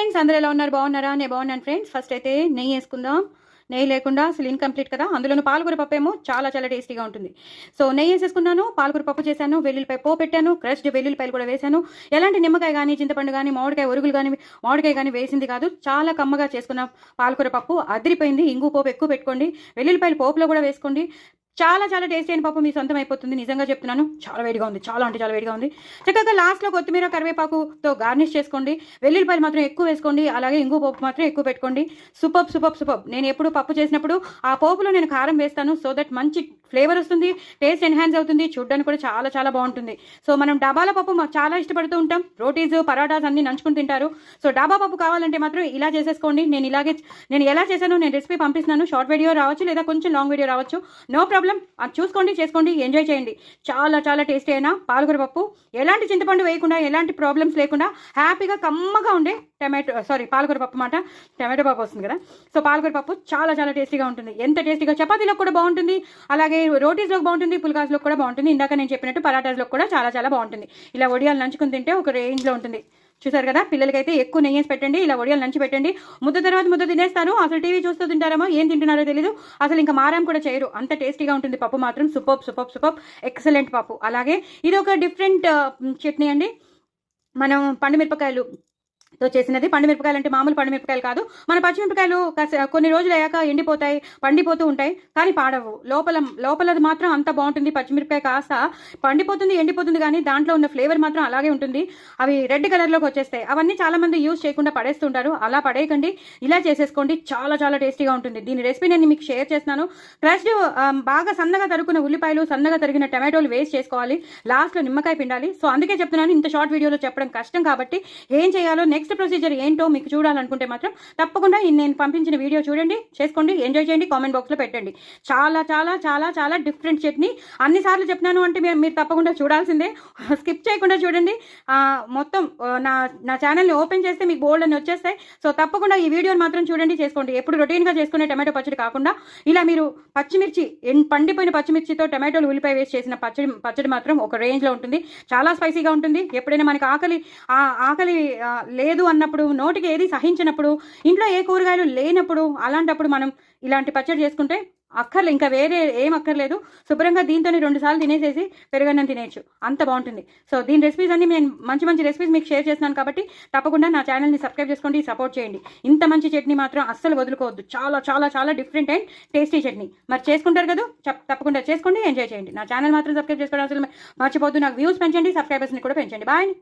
Friends, అందరూ ఎలా ఉన్నారు? బాగున్నారా? నేను బాగున్నాను ఫ్రెండ్స్. ఫస్ట్ అయితే నెయ్యి వేసుకుందాం. నెయ్యి లేకుండా అసలు ఇన్కంప్లీట్ కదా. అందులోనూ పాలకూర పప్పు ఏమో చాలా చాలా టేస్టీగా ఉంటుంది. సో నెయ్యి వేసేసుకున్నాను, పాలకూర పప్పు చేశాను, వెల్లుల్లిపాయ పో పెట్టాను, క్రష్డ్ వెల్లుల్లిపాయలు కూడా వేశాను. ఎలాంటి నిమ్మకాయ కానీ, చింతపండు కానీ, మామిడికాయ ఒరుగులు కానీ, మామిడికాయ కానీ వేసింది కాదు. చాలా కమ్మగా చేసుకున్న పాలకూర పప్పు అదిరిపోయింది. ఇంగు పోపు ఎక్కువ పెట్టుకోండి, వెల్లుల్లిపాయలు పోపులో కూడా వేసుకోండి. చాలా చాలా టేస్టీ అయిన పప్పు మీ సొంతం అయిపోతుంది. నిజంగా చెప్తున్నాను. చాలా వేడిగా ఉంది, చాలా అంటే చాలా వేడిగా ఉంది. చక్కగా లాస్ట్లో కొత్తిమీర కరివేపాకుతో గార్నిష్ చేసుకోండి. వెల్లుల్లిపాయలు మాత్రం ఎక్కువ వేసుకోండి, అలాగే ఇంగు పోపు మాత్రం ఎక్కువ పెట్టుకోండి. Super super super. నేను ఎప్పుడు పప్పు చేసినప్పుడు ఆ పోపులో నేను కారం వేస్తాను. సో దట్ మంచి ఫ్లేవర్ వస్తుంది, టేస్ట్ ఎన్హాన్స్ అవుతుంది, చూడడానికి కూడా చాలా చాలా బాగుంటుంది. సో మనం డాబాల పప్పు చాలా ఇష్టపడుతూ ఉంటాం. రోటీస్, పరాటాస్ అన్ని నంచుకుని తింటారు. సో డాబా పప్పు కావాలంటే మాత్రం ఇలా చేసేసుకోండి. నేను ఎలా చేశాను నేను రెసిపీ పంపిస్తున్నాను. షార్ట్ వీడియో రావచ్చు, లేదా కొంచెం లాంగ్ వీడియో రావచ్చు. No problem. అది చూసుకోండి, చేసుకోండి, ఎంజాయ్ చేయండి. చాలా చాలా టేస్టీ అయినా పాలకూర పప్పు, ఎలాంటి చింతపండు వేయకుండా, ఎలాంటి ప్రాబ్లమ్స్ లేకుండా హ్యాపీగా కమ్మగా ఉండే పాలకూర పప్పు మాట. టమాటో పప్పు వస్తుంది కదా. సో పాలకూర పప్పు చాలా చాలా టేస్టీగా ఉంటుంది. ఎంత టేస్టీగా, చపాతీలో కూడా బాగుంటుంది, అలాగే రోటీస్లోకి బాగుంటుంది, పుల్కాస్లో కూడా బాగుంటుంది. ఇందాక నేను చెప్పినట్టు పరాటాస్లో కూడా చాలా చాలా బాగుంటుంది. ఇలా వడియాలు నంచుకుని తింటే ఒక రేంజ్లో ఉంటుంది. చూసారు కదా. పిల్లలకైతే ఎక్కువ నెయ్యేసి పెట్టండి, ఇలా వడియాలు నంచి పెట్టండి. ముద్ద తర్వాత ముద్ద తినేస్తారు. అసలు టీవీ చూస్తూ తింటారేమో, ఏం తింటున్నారో తెలీదు. అసలు ఇంకా మారం కూడా చేయరు, అంత టేస్టీగా ఉంటుంది పప్పు మాత్రం. సూపర్ సూపర్ సూపర్ ఎక్సలెంట్ పప్పు. అలాగే ఇది ఒక డిఫరెంట్ చట్నీ అండి. మనం పండుమిరపకాయలు తో చేసినది. పండుమిరపకాయలు అంటే మామూలు పండుమిరపకాయలు కాదు. మన పచ్చిమిరపకాయలు కొన్ని రోజులు అయ్యాక ఎండిపోతాయి, పండిపోతూ ఉంటాయి, కానీ పాడవు. లోపలది మాత్రం అంత బాగుంటుంది. పచ్చిమిరపకాయ కాస్త పండిపోతుంది, ఎండిపోతుంది, కానీ దాంట్లో ఉన్న ఫ్లేవర్ మాత్రం అలాగే ఉంటుంది. అవి రెడ్ కలర్లోకి వచ్చేస్తాయి. అవన్నీ చాలా మంది యూజ్ చేయకుండా పడేస్తుంటారు. అలా పడేయకండి, ఇలా చేసేసుకోండి. చాలా చాలా టేస్టీగా ఉంటుంది. దీని రెసిపీ నేను మీకు షేర్ చేస్తున్నాను. క్రష్డ్ బాగా సన్నగా తరుక్కున్న ఉల్లిపాయలు, సన్నగా తరిగిన టమాటోలు వేస్ట్ చేసుకోవాలి. లాస్ట్లో నిమ్మకాయ పిండాలి. సో అందుకే చెప్తున్నాను, ఇంత షార్ట్ వీడియోలో చెప్పడం కష్టం కాబట్టి ఏం చేయాలో, నెక్స్ట్ ప్రొసీజర్ ఏంటో మీకు చూడాలనుకుంటే మాత్రం తప్పకుండా నేను పంపించిన వీడియో చూడండి, చేసుకోండి, ఎంజాయ్ చేయండి, కామెంట్ బాక్స్లో పెట్టండి. చాలా చాలా చాలా చాలా డిఫరెంట్ చట్నీ. అన్నిసార్లు చెప్పినాను అంటే మీరు తప్పకుండా చూడాల్సిందే. స్కిప్ చేయకుండా చూడండి. మొత్తం నా ఛానల్ని ఓపెన్ చేస్తే మీకు బోల్డ్ అని వచ్చేస్తాయి. సో తప్పకుండా ఈ వీడియోని మాత్రం చూడండి, చేసుకోండి. ఎప్పుడు రొటీన్గా చేసుకునే టమాటో పచ్చడి కాకుండా ఇలా మీరు పచ్చిమిర్చి, పండిపోయిన పచ్చిమిర్చితో టమాటోలు, ఉల్లిపాయ వేసి చేసిన పచ్చడి మాత్రం ఒక రేంజ్లో ఉంటుంది. చాలా స్పైసీగా ఉంటుంది. ఎప్పుడైనా మనకి ఆకలి లేదు అన్నప్పుడు, నోటికి ఏది సహించినప్పుడు, ఇంట్లో ఏ కూరగాయలు లేనప్పుడు, అలాంటప్పుడు మనం ఇలాంటి పచ్చడి చేసుకుంటే ఇంకా వేరే ఏం అక్కర్లేదు. శుభ్రంగా దీంతోనే 2 సార్లు తినేసేసి పెరుగన్నం తినేయచ్చు, అంత బాగుంటుంది. సో దీని రెసిపీస్ అన్ని నేను మంచి మంచి రెసిపీస్ మీకు షేర్ చేస్తున్నాను కాబట్టి తప్పకుండా నా ఛానల్ని సబ్స్క్రైబ్ చేసుకోండి, సపోర్ట్ చేయండి. ఇంత మంచి చట్నీ మాత్రం అస్సలు వదులుకోవద్దు. చాలా చాలా చాలా డిఫరెంట్ అండ్ టేస్టీ చట్నీ. మరి చేసుకుంటారు కదా, తప్పకుండా చేసుకోండి, ఎంజాయ్ చేయండి. నా ఛానల్ మాత్రం సబ్స్క్రైబ్ చేసుకోవడం అసలు మర్చిపోద్దు. నాకు వ్యూస్ పెంచండి, సబ్స్క్రైబర్స్ని కూడా పెంచండి. బాయ్.